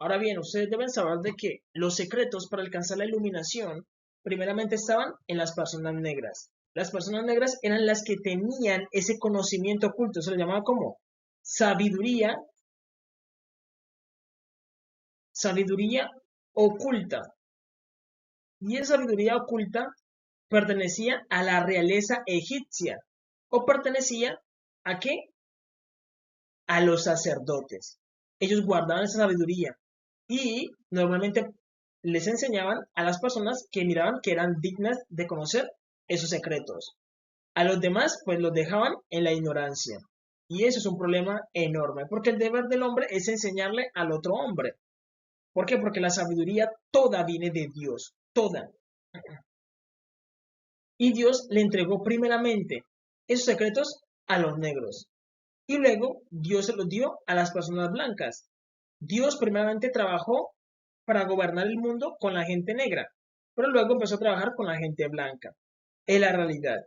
Ahora bien, ustedes deben saber de que los secretos para alcanzar la iluminación primeramente estaban en las personas negras. Las personas negras eran las que tenían ese conocimiento oculto, se le llamaba como sabiduría, sabiduría oculta. Y esa sabiduría oculta pertenecía a la realeza egipcia o pertenecía a qué? A los sacerdotes. Ellos guardaban esa sabiduría y normalmente les enseñaban a las personas que miraban que eran dignas de conocer esos secretos. A los demás, pues los dejaban en la ignorancia. Y eso es un problema enorme, porque el deber del hombre es enseñarle al otro hombre. ¿Por qué? Porque la sabiduría toda viene de Dios, toda. Y Dios le entregó primeramente esos secretos a los negros. Y luego Dios se los dio a las personas blancas. Dios primeramente trabajó para gobernar el mundo con la gente negra, pero luego empezó a trabajar con la gente blanca. Es la realidad.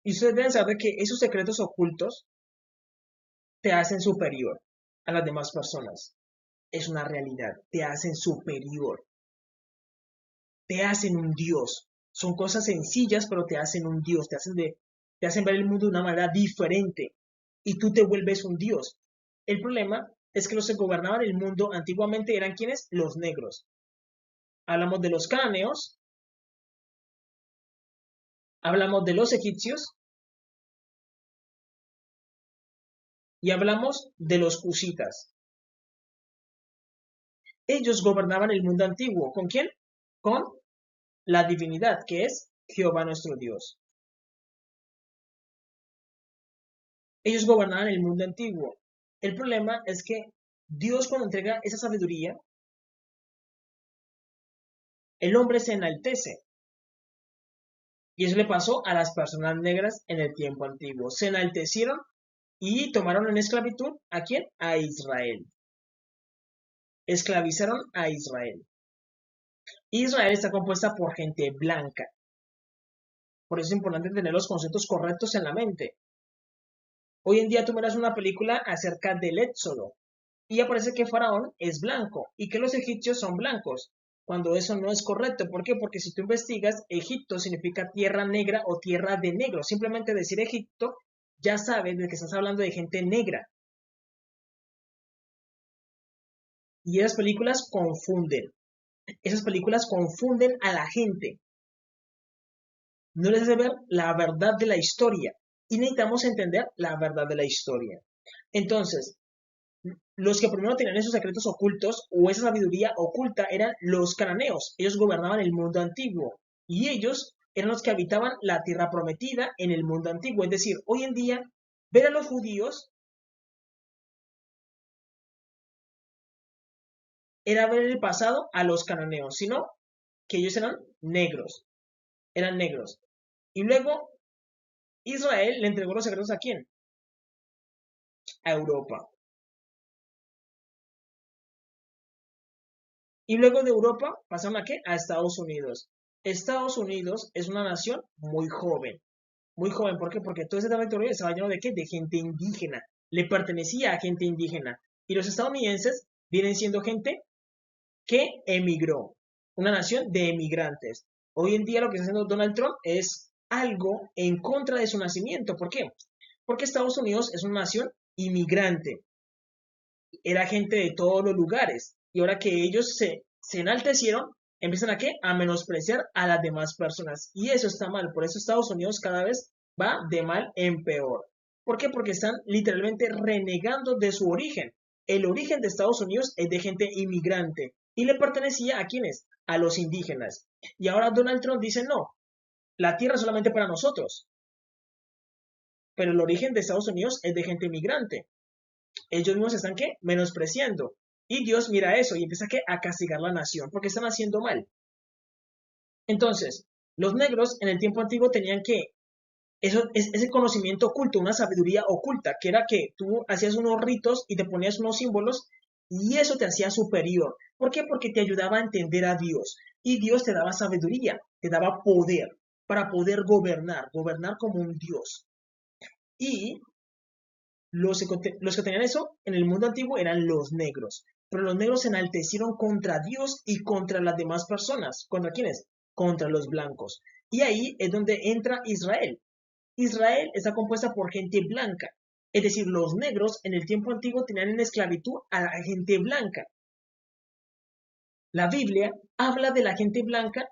Y ustedes deben saber que esos secretos ocultos te hacen superior a las demás personas. Es una realidad, te hacen superior, te hacen un Dios. Son cosas sencillas, pero te hacen un Dios, te hacen ver el mundo de una manera diferente y tú te vuelves un Dios. El problema es que los que gobernaban el mundo antiguamente eran quienes? Los negros. Hablamos de los cananeos, hablamos de los egipcios y hablamos de los cusitas. Ellos gobernaban el mundo antiguo. ¿Con quién? Con la divinidad, que es Jehová nuestro Dios. Ellos gobernaban el mundo antiguo. El problema es que Dios, cuando entrega esa sabiduría, el hombre se enaltece. Y eso le pasó a las personas negras en el tiempo antiguo. Se enaltecieron y tomaron en esclavitud ¿a quién? A Israel. Esclavizaron a Israel. Israel está compuesta por gente blanca. Por eso es importante tener los conceptos correctos en la mente. Hoy en día tú miras una película acerca del Éxodo y aparece que Faraón es blanco y que los egipcios son blancos, cuando eso no es correcto. ¿Por qué? Porque si tú investigas, Egipto significa tierra negra o tierra de negro. Simplemente decir Egipto ya sabes de que estás hablando de gente negra. Y esas películas confunden. Esas películas confunden a la gente. No les hace ver la verdad de la historia. Y necesitamos entender la verdad de la historia. Entonces, los que primero tenían esos secretos ocultos o esa sabiduría oculta eran los cananeos. Ellos gobernaban el mundo antiguo y ellos eran los que habitaban la tierra prometida en el mundo antiguo. Es decir, hoy en día, ver a los judíos era ver en el pasado a los cananeos, sino que ellos eran negros. Y luego Israel le entregó los secretos ¿a quién? A Europa. Y luego de Europa pasaron ¿a qué? A Estados Unidos. Estados Unidos es una nación muy joven. Muy joven, ¿por qué? Porque todo ese territorio estaba lleno de ¿qué? De gente indígena. Le pertenecía a gente indígena. Y los estadounidenses vienen siendo gente que emigró. Una nación de emigrantes. Hoy en día lo que está haciendo Donald Trump es algo en contra de su nacimiento. ¿Por qué? Porque Estados Unidos es una nación inmigrante. Era gente de todos los lugares. Y ahora que ellos se enaltecieron, empiezan a qué? A menospreciar a las demás personas. Y eso está mal. Por eso Estados Unidos cada vez va de mal en peor. ¿Por qué? Porque están literalmente renegando de su origen. El origen de Estados Unidos es de gente inmigrante. Y le pertenecía a quiénes? A los indígenas. Y ahora Donald Trump dice, no, la tierra es solamente para nosotros. Pero el origen de Estados Unidos es de gente inmigrante. Ellos mismos están ¿qué? Menospreciando. Y Dios mira eso y empieza ¿qué? A castigar la nación porque están haciendo mal. Entonces, los negros en el tiempo antiguo tenían que ese conocimiento oculto, una sabiduría oculta, que era que tú hacías unos ritos y te ponías unos símbolos y eso te hacía superior. ¿Por qué? Porque te ayudaba a entender a Dios y Dios te daba sabiduría, te daba poder para poder gobernar como un Dios. Y los que tenían eso en el mundo antiguo eran los negros. pero los negros se enaltecieron contra Dios y contra las demás personas. ¿Contra quiénes? Contra los blancos. Y ahí es donde entra Israel. Israel está compuesta por gente blanca. Es decir, los negros en el tiempo antiguo tenían en esclavitud a la gente blanca. La Biblia habla de la gente blanca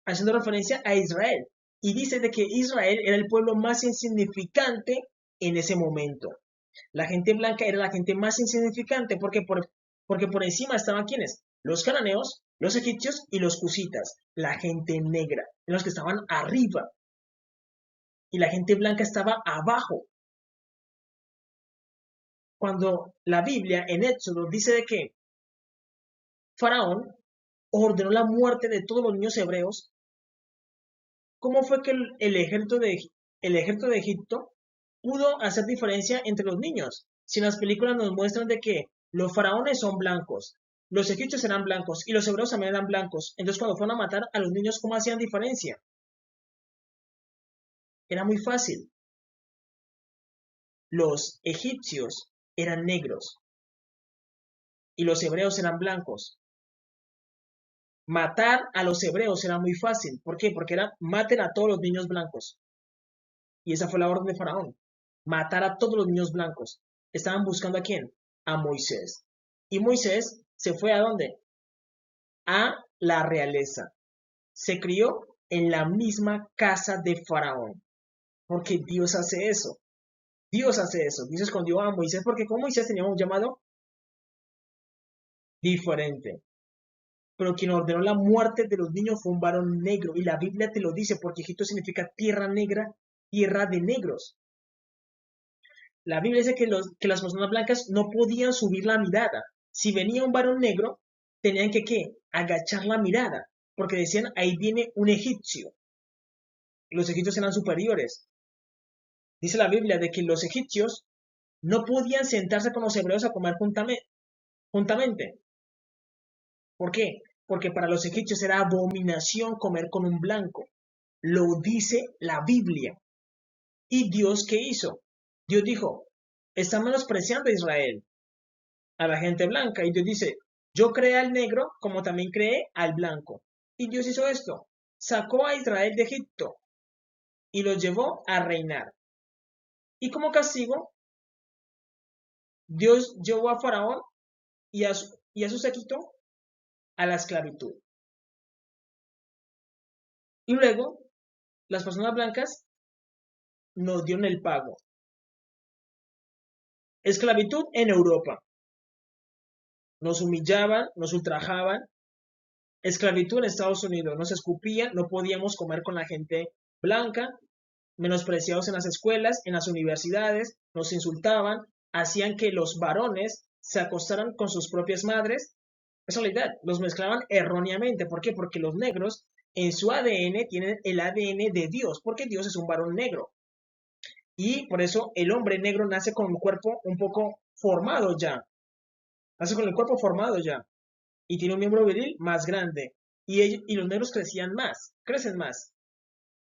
haciendo referencia a Israel y dice de que Israel era el pueblo más insignificante en ese momento. La gente blanca era la gente más insignificante porque por encima estaban ¿quiénes? Los cananeos, los egipcios y los cusitas, la gente negra, los que estaban arriba y la gente blanca estaba abajo. Cuando la Biblia en Éxodo dice de que Faraón ordenó la muerte de todos los niños hebreos, ¿cómo fue que el ejército de Egipto pudo hacer diferencia entre los niños? Si en las películas nos muestran de que los faraones son blancos, los egipcios eran blancos y los hebreos también eran blancos, entonces cuando fueron a matar a los niños, ¿cómo hacían diferencia? Era muy fácil. Los egipcios eran negros y los hebreos eran blancos. Matar a los hebreos era muy fácil. ¿Por qué? Porque era maten a todos los niños blancos. Y esa fue la orden de Faraón. Matar a todos los niños blancos. Estaban buscando ¿a quién? A Moisés. Y Moisés se fue ¿a dónde? A la realeza. Se crió en la misma casa de Faraón. Porque Dios hace eso. Dios hace eso. Dios escondió a Moisés porque como Moisés tenía un llamado diferente. Pero quien ordenó la muerte de los niños fue un varón negro. Y la Biblia te lo dice porque Egipto significa tierra negra, tierra de negros. La Biblia dice que las personas blancas no podían subir la mirada. Si venía un varón negro, tenían que ¿qué? Agachar la mirada. Porque decían, ahí viene un egipcio. Los egipcios eran superiores. Dice la Biblia de que los egipcios no podían sentarse con los hebreos a comer juntamente. ¿Por qué? Porque para los egipcios era abominación comer con un blanco. Lo dice la Biblia. ¿Y Dios qué hizo? Dios dijo, está menospreciando a Israel, a la gente blanca. Y Dios dice, yo creé al negro como también creé al blanco. Y Dios hizo esto. Sacó a Israel de Egipto y los llevó a reinar. Y como castigo, Dios llevó a Faraón y a su séquito a la esclavitud. Y luego, las personas blancas nos dieron el pago. Esclavitud en Europa. Nos humillaban, nos ultrajaban. Esclavitud en Estados Unidos. Nos escupían, no podíamos comer con la gente blanca. Menospreciados en las escuelas, en las universidades. Nos insultaban. Hacían que los varones se acostaran con sus propias madres. Es realidad, los mezclaban erróneamente. ¿Por qué? Porque los negros en su ADN tienen el ADN de Dios, porque Dios es un varón negro. Y por eso el hombre negro nace con un cuerpo un poco formado ya. Nace con el cuerpo formado ya. Y tiene un miembro viril más grande. Y los negros crecen más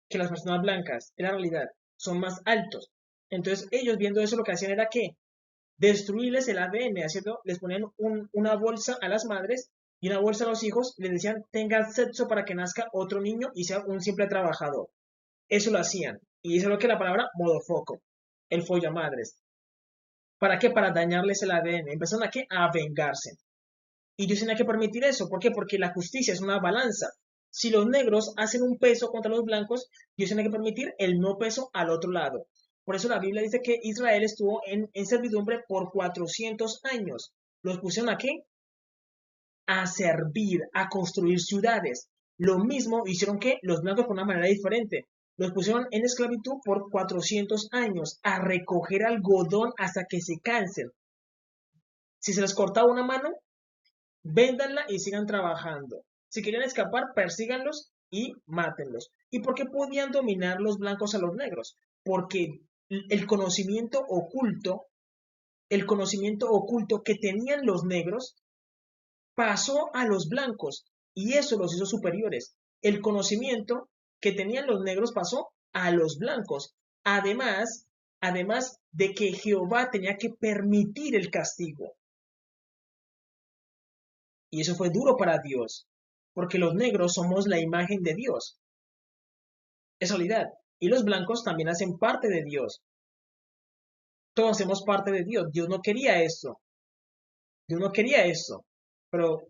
que las personas blancas. En la realidad, son más altos. Entonces ellos viendo eso lo que hacían era que destruirles el ADN, haciendo, les ponían una bolsa a las madres y una bolsa a los hijos, les decían tengan sexo para que nazca otro niño y sea un simple trabajador. Eso lo hacían. Y eso es lo que la palabra modofoco, el follamadres. ¿Para qué? Para dañarles el ADN. Empezaron a qué? A vengarse. Y Dios tenía que permitir eso. ¿Por qué? Porque la justicia es una balanza. Si los negros hacen un peso contra los blancos, Dios tiene que permitir el no peso al otro lado. Por eso la Biblia dice que Israel estuvo en servidumbre por 400 años. ¿Los pusieron a qué? A servir, a construir ciudades. Lo mismo hicieron que los blancos por una manera diferente. Los pusieron en esclavitud por 400 años, a recoger algodón hasta que se cansen. Si se les cortaba una mano, véndanla y sigan trabajando. Si querían escapar, persíganlos y mátenlos. ¿Y por qué podían dominar los blancos a los negros? Porque el conocimiento oculto que tenían los negros pasó a los blancos y eso los hizo superiores. El conocimiento que tenían los negros pasó a los blancos. Además de que Jehová tenía que permitir el castigo. Y eso fue duro para Dios, porque los negros somos la imagen de Dios. Es realidad. Y los blancos también hacen parte de Dios. Todos hacemos parte de Dios. Dios no quería esto. Dios no quería esto. Pero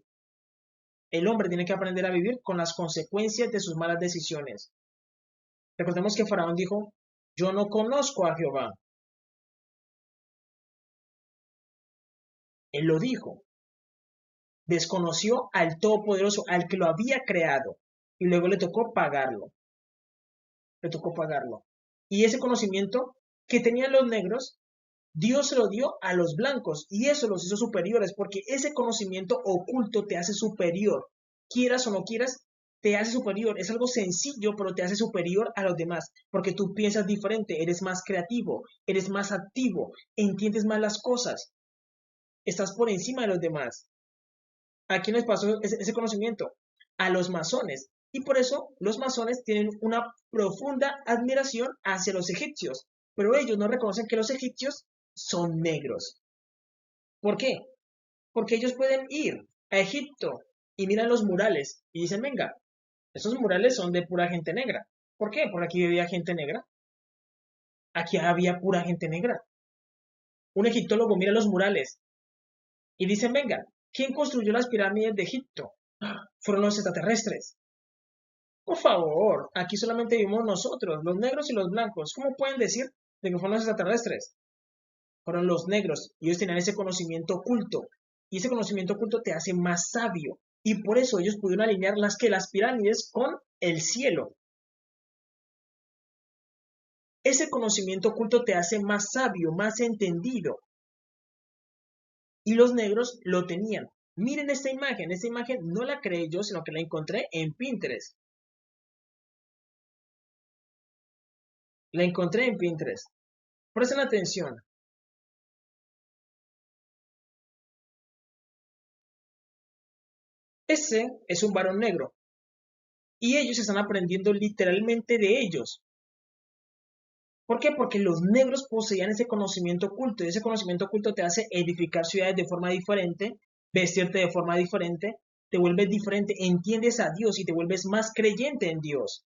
el hombre tiene que aprender a vivir con las consecuencias de sus malas decisiones. Recordemos que Faraón dijo, yo no conozco a Jehová. Él lo dijo. Desconoció al Todopoderoso, al que lo había creado. Y luego le tocó pagarlo. Le tocó pagarlo. Y ese conocimiento que tenían los negros, Dios se lo dio a los blancos y eso los hizo superiores porque ese conocimiento oculto te hace superior. Quieras o no quieras, te hace superior. Es algo sencillo, pero te hace superior a los demás porque tú piensas diferente, eres más creativo, eres más activo, entiendes más las cosas, estás por encima de los demás. ¿A quién les pasó ese conocimiento? A los masones. Y por eso los masones tienen una profunda admiración hacia los egipcios. Pero ellos no reconocen que los egipcios son negros. ¿Por qué? Porque ellos pueden ir a Egipto y miran los murales y dicen, venga, esos murales son de pura gente negra. ¿Por qué? Porque aquí vivía gente negra. Aquí había pura gente negra. Un egiptólogo mira los murales y dicen, venga, ¿quién construyó las pirámides de Egipto? Fueron los extraterrestres. Por favor, aquí solamente vivimos nosotros, los negros y los blancos. ¿Cómo pueden decir de que fueron los extraterrestres? Fueron los negros y ellos tenían ese conocimiento oculto. Y ese conocimiento oculto te hace más sabio. Y por eso ellos pudieron alinear las pirámides con el cielo. Ese conocimiento oculto te hace más sabio, más entendido. Y los negros lo tenían. Miren esta imagen no la creé yo, sino que la encontré en Pinterest. La encontré en Pinterest. Presten atención. Ese es un varón negro. Y ellos están aprendiendo literalmente de ellos. ¿Por qué? Porque los negros poseían ese conocimiento oculto. Y ese conocimiento oculto te hace edificar ciudades de forma diferente, vestirte de forma diferente, te vuelves diferente, entiendes a Dios y te vuelves más creyente en Dios.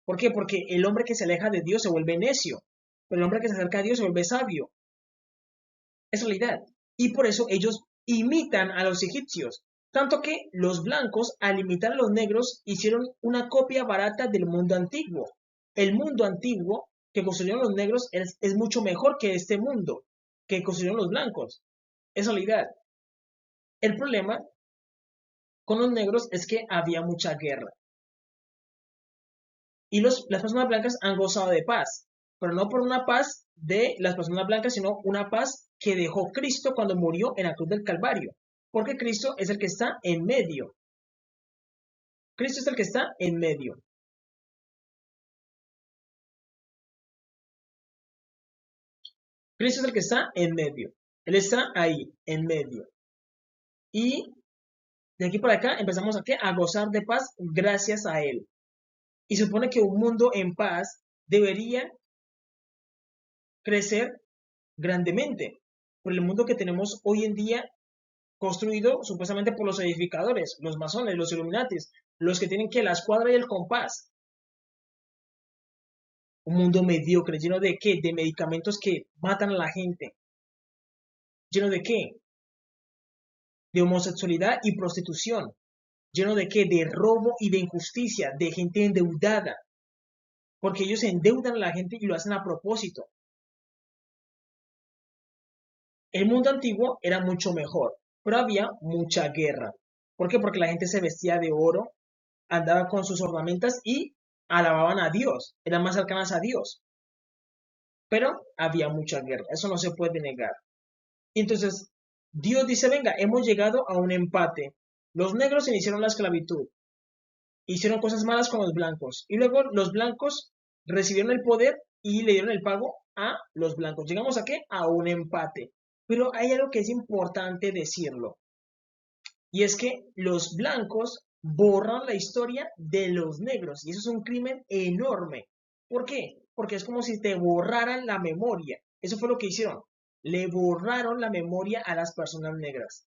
¿Por qué? Porque el hombre que se aleja de Dios se vuelve necio, pero el hombre que se acerca a Dios se vuelve sabio. Es realidad. Y por eso ellos imitan a los egipcios. Tanto que los blancos, al imitar a los negros, hicieron una copia barata del mundo antiguo. El mundo antiguo que construyeron los negros es mucho mejor que este mundo que construyeron los blancos. Es realidad. El problema con los negros es que había mucha guerra. Y las personas blancas han gozado de paz, pero no por una paz de las personas blancas, sino una paz que dejó Cristo cuando murió en la cruz del Calvario, porque Cristo es el que está en medio. Cristo es el que está en medio. Cristo es el que está en medio. Él está ahí, en medio. Y de aquí para acá empezamos a gozar de paz gracias a Él. Y supone que un mundo en paz debería crecer grandemente. Por el mundo que tenemos hoy en día construido supuestamente por los edificadores, los masones, los illuminatis, los que tienen que la escuadra y el compás. Un mundo mediocre, lleno de qué? De medicamentos que matan a la gente. ¿Lleno de qué? De homosexualidad y prostitución. ¿Lleno de qué? De robo y de injusticia, de gente endeudada. Porque ellos endeudan a la gente y lo hacen a propósito. El mundo antiguo era mucho mejor, pero había mucha guerra. ¿Por qué? Porque la gente se vestía de oro, andaba con sus ornamentas y alababan a Dios, eran más cercanas a Dios. Pero había mucha guerra, eso no se puede negar. Y entonces Dios dice, venga, hemos llegado a un empate. Los negros iniciaron la esclavitud, hicieron cosas malas con los blancos, y luego los blancos recibieron el poder y le dieron el pago a los blancos. ¿Llegamos a qué? A un empate. Pero hay algo que es importante decirlo, y es que los blancos borran la historia de los negros, y eso es un crimen enorme. ¿Por qué? Porque es como si te borraran la memoria. Eso fue lo que hicieron. Le borraron la memoria a las personas negras.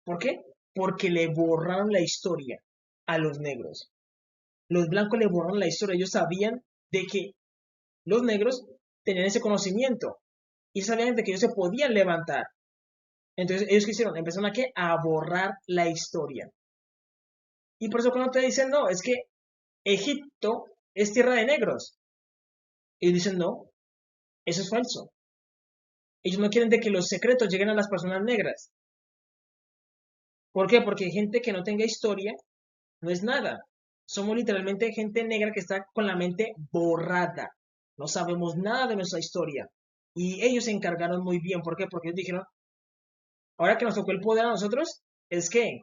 ¿Por qué? porque le borraron la historia a los negros. Los blancos le borraron la historia. Ellos sabían de que los negros tenían ese conocimiento y sabían de que ellos se podían levantar. Entonces, ¿ellos qué hicieron? Empezaron a, ¿qué? A borrar la historia. Y por eso cuando te dicen, no, es que Egipto es tierra de negros. Ellos dicen, no, eso es falso. Ellos no quieren de que los secretos lleguen a las personas negras. ¿Por qué? Porque gente que no tenga historia no es nada. Somos literalmente gente negra que está con la mente borrada. No sabemos nada de nuestra historia. Y ellos se encargaron muy bien. ¿Por qué? Porque ellos dijeron, ahora que nos tocó el poder a nosotros, es que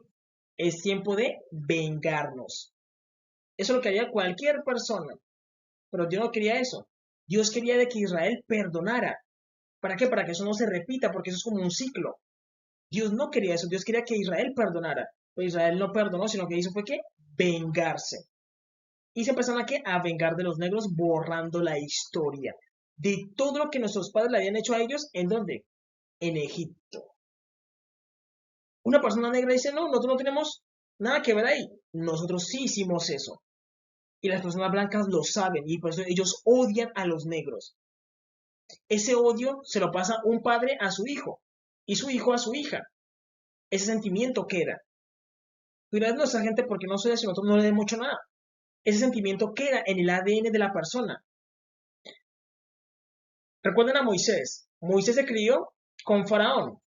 es tiempo de vengarnos. Eso es lo que haría cualquier persona. Pero Dios no quería eso. Dios quería de que Israel perdonara. ¿Para qué? Para que eso no se repita, porque eso es como un ciclo. Dios no quería eso. Dios quería que Israel perdonara. Pero Israel no perdonó, sino que hizo fue que vengarse. Y se empezaron a vengar de los negros borrando la historia de todo lo que nuestros padres le habían hecho a ellos. ¿En dónde? En Egipto. Una persona negra dice, no, nosotros no tenemos nada que ver ahí. Nosotros sí hicimos eso. Y las personas blancas lo saben y por eso ellos odian a los negros. Ese odio se lo pasa un padre a su hijo y su hijo a su hija. Ese sentimiento queda. Dirás, no, esa gente porque no soy así, nosotros no le den mucho nada. Ese sentimiento queda en el ADN de la persona. Recuerden a Moisés. Moisés se crió con Faraón.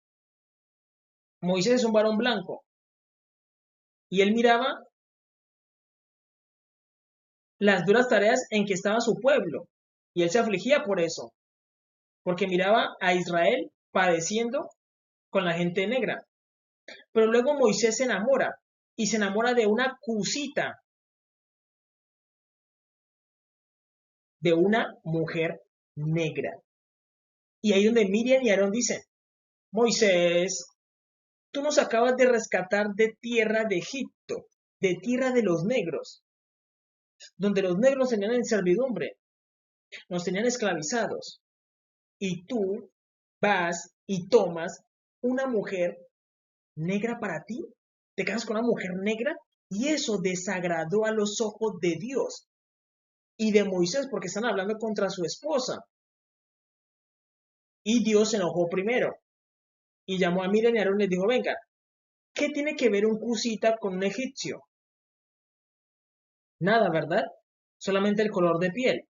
Moisés es un varón blanco. Y él miraba las duras tareas en que estaba su pueblo. Y él se afligía por eso. Porque miraba a Israel padeciendo con la gente negra. Pero luego Moisés se enamora. Y se enamora de una cusita. De una mujer negra. Y ahí donde Miriam y Aarón dicen, Moisés, tú nos acabas de rescatar de tierra de Egipto, de tierra de los negros, donde los negros tenían en servidumbre, nos tenían esclavizados. Y tú vas y tomas una mujer negra para ti, te casas con una mujer negra y eso desagradó a los ojos de Dios y de Moisés porque están hablando contra su esposa. Y Dios se enojó primero y llamó a Miriam y Aarón y les dijo, venga, ¿qué tiene que ver un cusita con un egipcio? Nada, ¿verdad? Solamente el color de piel.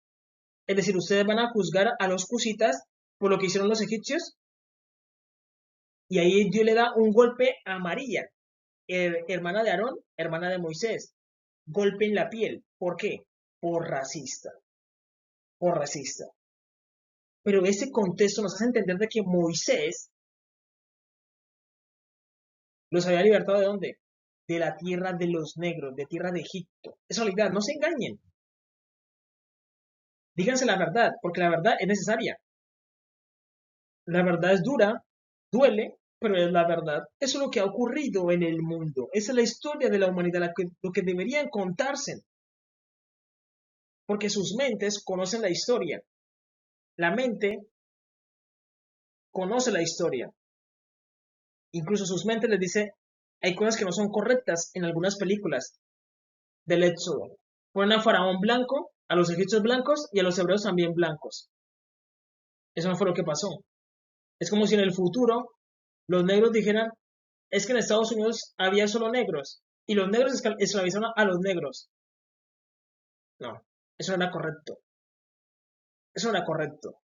Es decir, ustedes van a juzgar a los cusitas por lo que hicieron los egipcios. Y ahí Dios le da un golpe a María, hermana de Aarón, hermana de Moisés. Golpe en la piel. ¿Por qué? Por racista. Por racista. Pero ese contexto nos hace entender de que Moisés los había libertado ¿de dónde? De la tierra de los negros, de tierra de Egipto. Es realidad, no se engañen. Díganse la verdad, porque la verdad es necesaria. La verdad es dura, duele, pero es la verdad. Eso es lo que ha ocurrido en el mundo. Esa es la historia de la humanidad, lo que deberían contarse. Porque sus mentes conocen la historia. La mente conoce la historia. Incluso sus mentes les dice, hay cosas que no son correctas en algunas películas del Éxodo. Ponen a Faraón blanco, a los egipcios blancos y a los hebreos también blancos. Eso no fue lo que pasó. Es como si en el futuro los negros dijeran, es que en Estados Unidos había solo negros y los negros esclavizaron a los negros. No, eso no era correcto. Eso no era correcto.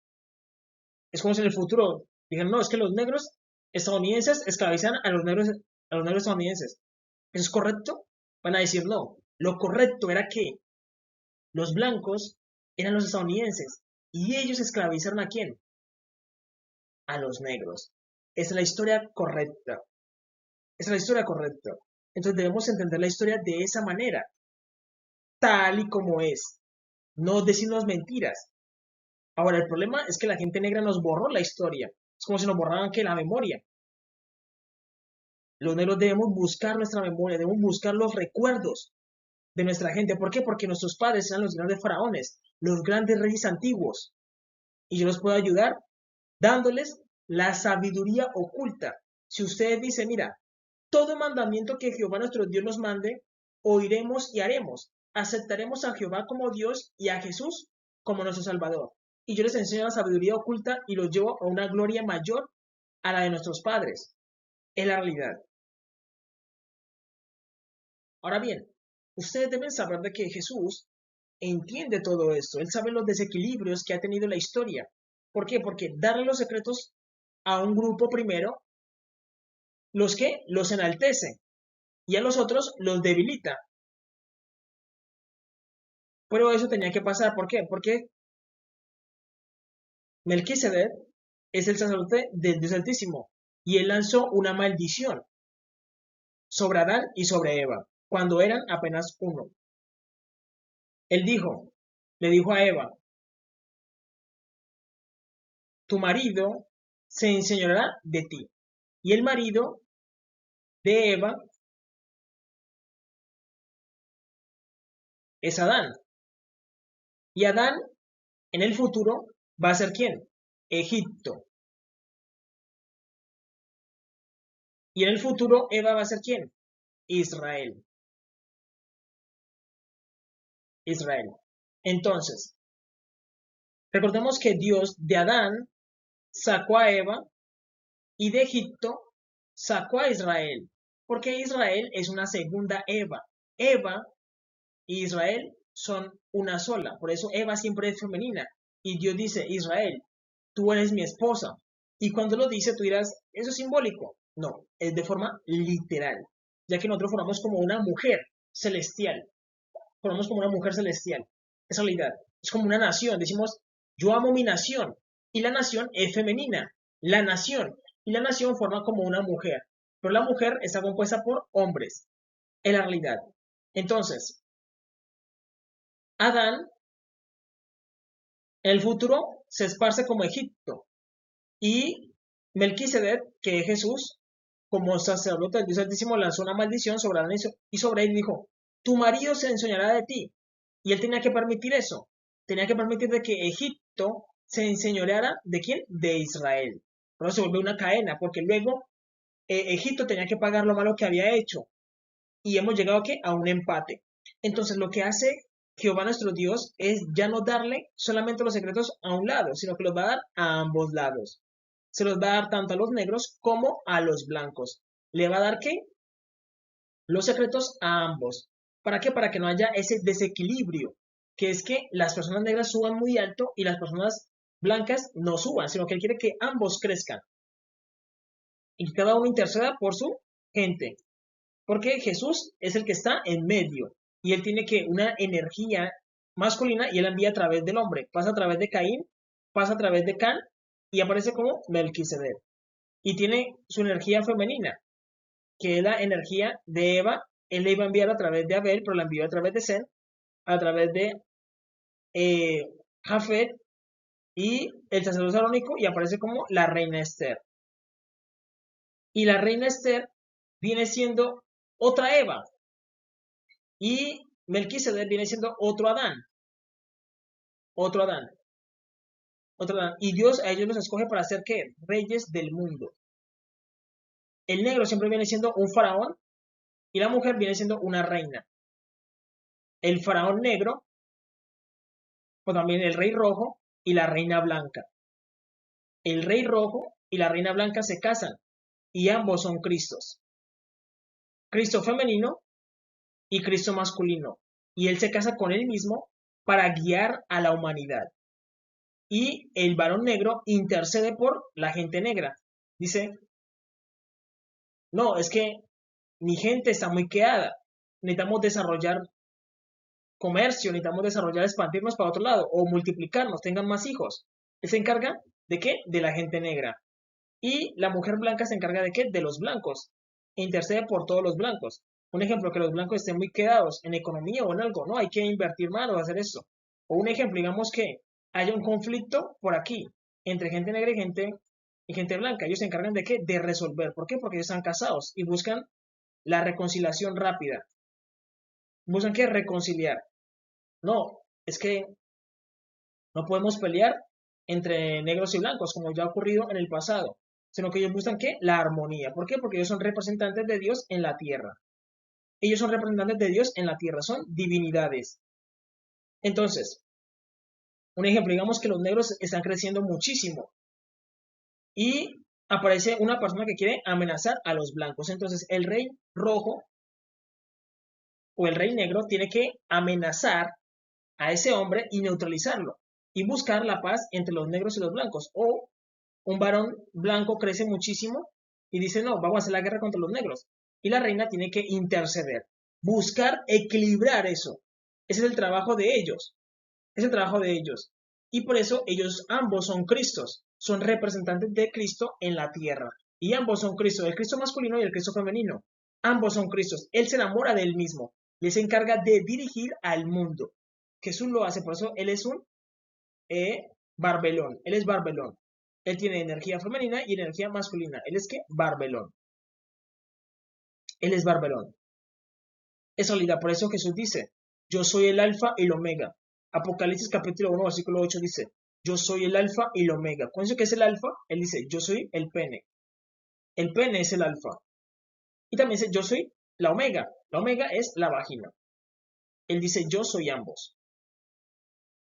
Es como si en el futuro dijeran, no, es que los negros estadounidenses esclavizan a los negros estadounidenses. ¿Eso es correcto? Van a decir no. Lo correcto era que los blancos eran los estadounidenses y ellos esclavizaron ¿a quién? A los negros. Esa es la historia correcta. Esa es la historia correcta. Entonces debemos entender la historia de esa manera, tal y como es. No decirnos mentiras. Ahora, el problema es que la gente negra nos borró la historia. Es como si nos borraran que la memoria. Los negros debemos buscar nuestra memoria, debemos buscar los recuerdos de nuestra gente. ¿Por qué? Porque nuestros padres eran los grandes faraones, los grandes reyes antiguos. Y yo los puedo ayudar dándoles la sabiduría oculta. Si ustedes dicen, mira, todo mandamiento que Jehová nuestro Dios nos mande, oiremos y haremos. Aceptaremos a Jehová como Dios y a Jesús como nuestro Salvador. Y yo les enseño la sabiduría oculta y los llevo a una gloria mayor a la de nuestros padres. Es la realidad. Ahora bien, ustedes deben saber de que Jesús entiende todo esto. Él sabe los desequilibrios que ha tenido la historia. ¿Por qué? Porque darle los secretos a un grupo primero, los enaltece y a los otros los debilita. Pero eso tenía que pasar. ¿Por qué? Porque Melquisedec es el sacerdote del Dios Altísimo y él lanzó una maldición sobre Adán y sobre Eva cuando eran apenas uno. Él le dijo a Eva, tu marido se enseñoreará de ti. Y el marido de Eva es Adán. Y Adán en el futuro va a ser ¿quién? Egipto. Y en el futuro Eva va a ser ¿quién? Israel. Israel. Entonces, recordemos que Dios de Adán sacó a Eva y de Egipto sacó a Israel, porque Israel es una segunda Eva. Eva y Israel son una sola, por eso Eva siempre es femenina. Y Dios dice, Israel, tú eres mi esposa. Y cuando lo dice, tú dirás, ¿eso es simbólico? No, es de forma literal, ya que nosotros formamos como una mujer celestial, formamos como una mujer celestial. Es realidad, es como una nación, decimos, yo amo mi nación, y la nación es femenina, la nación, y la nación forma como una mujer, pero la mujer está compuesta por hombres, en la realidad. Entonces, Adán en el futuro se esparce como Egipto, y Melquisedec, que es Jesús, como sacerdote del Dios Altísimo, lanzó una maldición sobre Adán y sobre él dijo, tu marido se enseñará de ti. Y él tenía que permitir eso. Tenía que permitir de que Egipto se enseñoreara de quién? De Israel. Pero se volvió una cadena, porque luego Egipto tenía que pagar lo malo que había hecho. Y hemos llegado ¿a qué? A un empate. Entonces lo que hace Jehová nuestro Dios es ya no darle solamente los secretos a un lado, sino que los va a dar a ambos lados. Se los va a dar tanto a los negros como a los blancos. ¿Le va a dar qué? Los secretos a ambos. ¿Para qué? Para que no haya ese desequilibrio, que es que las personas negras suban muy alto y las personas blancas no suban, sino que él quiere que ambos crezcan y que cada uno interceda por su gente. Porque Jesús es el que está en medio y él tiene que una energía masculina y él envía a través del hombre. Pasa a través de Caín, pasa a través de Can y aparece como Melquisedec. Y tiene su energía femenina, que es la energía de Eva. Él le iba a enviar a través de Abel, pero la envió a través de Zen, a través de Jafet y el sacerdote arónico y aparece como la reina Esther. Y la reina Esther viene siendo otra Eva. Y Melquisedec viene siendo otro Adán. Otro Adán. Otro Adán. Y Dios a ellos los escoge para ser ¿qué? Reyes del mundo. El negro siempre viene siendo un faraón y la mujer viene siendo una reina. El faraón negro, o también el rey rojo y la reina blanca. El rey rojo y la reina blanca se casan y ambos son Cristos. Cristo femenino y Cristo masculino. Y él se casa con él mismo para guiar a la humanidad. Y el varón negro intercede por la gente negra. Dice, no, es que mi gente está muy quedada. Necesitamos desarrollar comercio, necesitamos desarrollar, expandirnos para otro lado o multiplicarnos, tengan más hijos. Él se encarga de qué? De la gente negra. Y la mujer blanca se encarga de qué? De los blancos. E intercede por todos los blancos. Un ejemplo, que los blancos estén muy quedados en economía o en algo, ¿no? Hay que invertir más o hacer eso. O un ejemplo, digamos que haya un conflicto por aquí entre gente negra y gente blanca. Ellos se encargan de qué? De resolver. ¿Por qué? Porque ellos están casados y buscan la reconciliación rápida. Buscan qué? Reconciliar. No, es que no podemos pelear entre negros y blancos, como ya ha ocurrido en el pasado. sino que ellos buscan ¿qué? La armonía. ¿Por qué? Porque ellos son representantes de Dios en la tierra. Ellos son representantes de Dios en la tierra, son divinidades. Entonces, un ejemplo, digamos que los negros están creciendo muchísimo y aparece una persona que quiere amenazar a los blancos. Entonces, el rey rojo o el rey negro tiene que amenazar a ese hombre y neutralizarlo y buscar la paz entre los negros y los blancos. O un varón blanco crece muchísimo y dice, no, vamos a hacer la guerra contra los negros. Y la reina tiene que interceder, buscar equilibrar eso. Ese es el trabajo de ellos. Es el trabajo de ellos. Y por eso ellos ambos son Cristos, son representantes de Cristo en la tierra. Y ambos son Cristos, el Cristo masculino y el Cristo femenino. Ambos son Cristos. Él se enamora de él mismo. Él se encarga de dirigir al mundo. Jesús lo hace, por eso él es un barbelón. Él es barbelón. Él tiene energía femenina y energía masculina. Él es ¿qué? Barbelón. Él es barbelón. Es realidad. Por eso Jesús dice, yo soy el alfa y el omega. Apocalipsis capítulo 1, versículo 8 dice, yo soy el alfa y el omega. ¿Cuál es el alfa? Él dice, yo soy el pene. El pene es el alfa. Y también dice, yo soy la omega. La omega es la vagina. Él dice, yo soy ambos.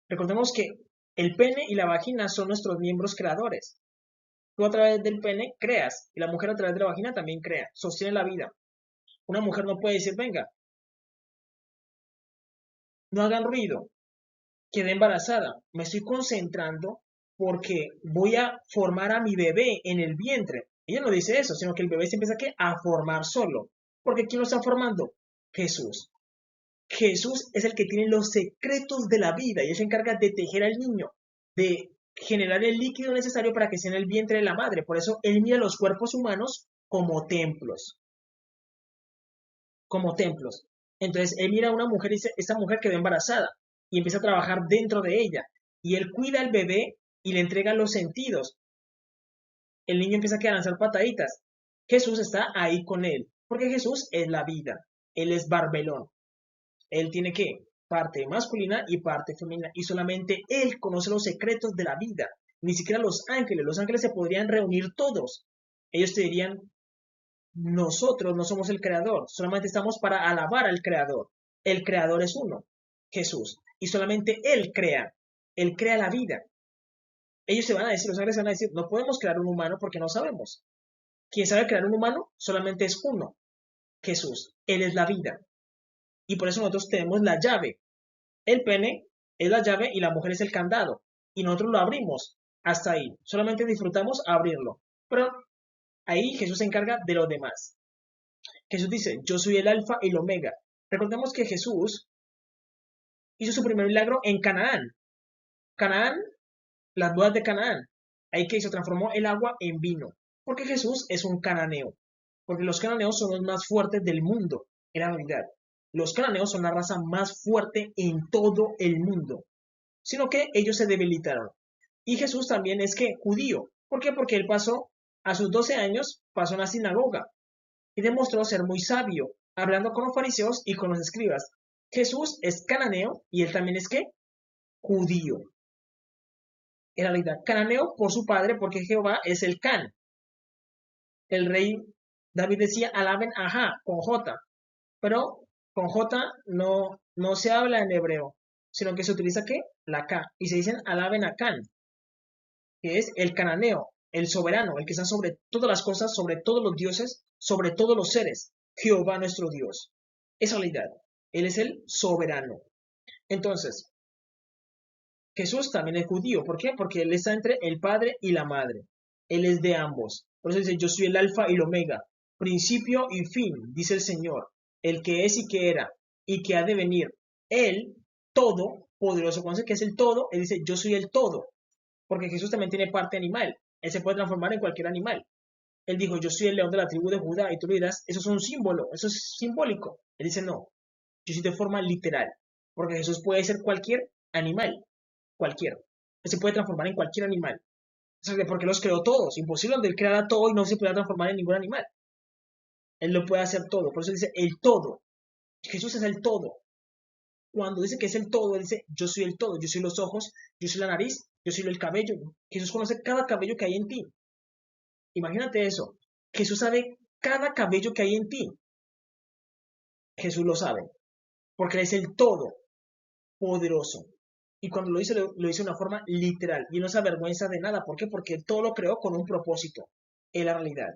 Recordemos que el pene y la vagina son nuestros miembros creadores. Tú a través del pene creas y la mujer a través de la vagina también crea, sostiene la vida. Una mujer no puede decir, venga, no hagan ruido, quedé embarazada, me estoy concentrando porque voy a formar a mi bebé en el vientre. Ella no dice eso, sino que el bebé se empieza a formar solo. Porque ¿quién lo está formando? Jesús. Jesús es el que tiene los secretos de la vida y él se encarga de tejer al niño, de generar el líquido necesario para que sea en el vientre de la madre. Por eso él mira los cuerpos humanos como templos. Como templos. Entonces él mira a una mujer y dice, esta mujer quedó embarazada y empieza a trabajar dentro de ella. Y él cuida al bebé y le entrega los sentidos. El niño empieza a lanzar pataditas. Jesús está ahí con él, porque Jesús es la vida. Él es barbelón. Él tiene que parte masculina y parte femenina. Y solamente él conoce los secretos de la vida. Ni siquiera los ángeles. Los ángeles se podrían reunir todos. Ellos te dirían, nosotros no somos el creador, solamente estamos para alabar al creador. El creador es uno, Jesús. Y solamente él crea la vida. Ellos se van a decir, los ángeles se van a decir, no podemos crear un humano porque no sabemos. Quien sabe crear un humano solamente es uno, Jesús. Él es la vida. Y por eso nosotros tenemos la llave. El pene es la llave y la mujer es el candado. Y nosotros lo abrimos hasta ahí. Solamente disfrutamos abrirlo. Pero ahí Jesús se encarga de lo demás. Jesús dice, yo soy el alfa y el omega. Recordemos que Jesús hizo su primer milagro en Canaán. Canaán, las bodas de Canaán. Ahí que se transformó el agua en vino. Porque Jesús es un cananeo. Porque los cananeos son los más fuertes del mundo. En la realidad. Los cananeos son la raza más fuerte en todo el mundo. Sino que ellos se debilitaron. Y Jesús también es que judío. ¿Por qué? Porque él pasó, a sus 12 años, pasó en la sinagoga. Y demostró ser muy sabio, hablando con los fariseos y con los escribas. Jesús es cananeo y él también es ¿qué? Judío. En realidad, cananeo por su padre, porque Jehová es el Can. El rey David decía, alaben ajá, con J. Pero con J no se habla en hebreo, sino que se utiliza ¿qué? La K. Y se dicen alaben a Can, que es el cananeo, el soberano, el que está sobre todas las cosas, sobre todos los dioses, sobre todos los seres. Jehová nuestro Dios. Es realidad. Él es el soberano. Entonces, Jesús también es judío. ¿Por qué? Porque él está entre el padre y la madre. Él es de ambos. Por eso dice, yo soy el alfa y el omega, principio y fin, dice el Señor, el que es y que era, y que ha de venir. Él, todo poderoso. Cuando dice que es el todo, él dice, yo soy el todo. Porque Jesús también tiene parte animal. Él se puede transformar en cualquier animal. Él dijo, yo soy el león de la tribu de Judá, y tú le dirás, eso es un símbolo, eso es simbólico. Él dice, no, yo soy de forma literal, porque Jesús puede ser cualquier animal, cualquier. Él se puede transformar en cualquier animal. Porque los creó todos, imposible donde él creara todo y no se pueda transformar en ningún animal. Él lo puede hacer todo, por eso dice el todo. Jesús es el todo. Cuando dice que es el todo, él dice, yo soy el todo, yo soy los ojos, yo soy la nariz, yo soy el cabello. Jesús conoce cada cabello que hay en ti. Imagínate eso. Jesús sabe cada cabello que hay en ti. Jesús lo sabe, porque Él es el Todopoderoso. Y cuando lo dice, lo dice de una forma literal. Y no se avergüenza de nada. ¿Por qué? Porque Él todo lo creó con un propósito. Es la realidad.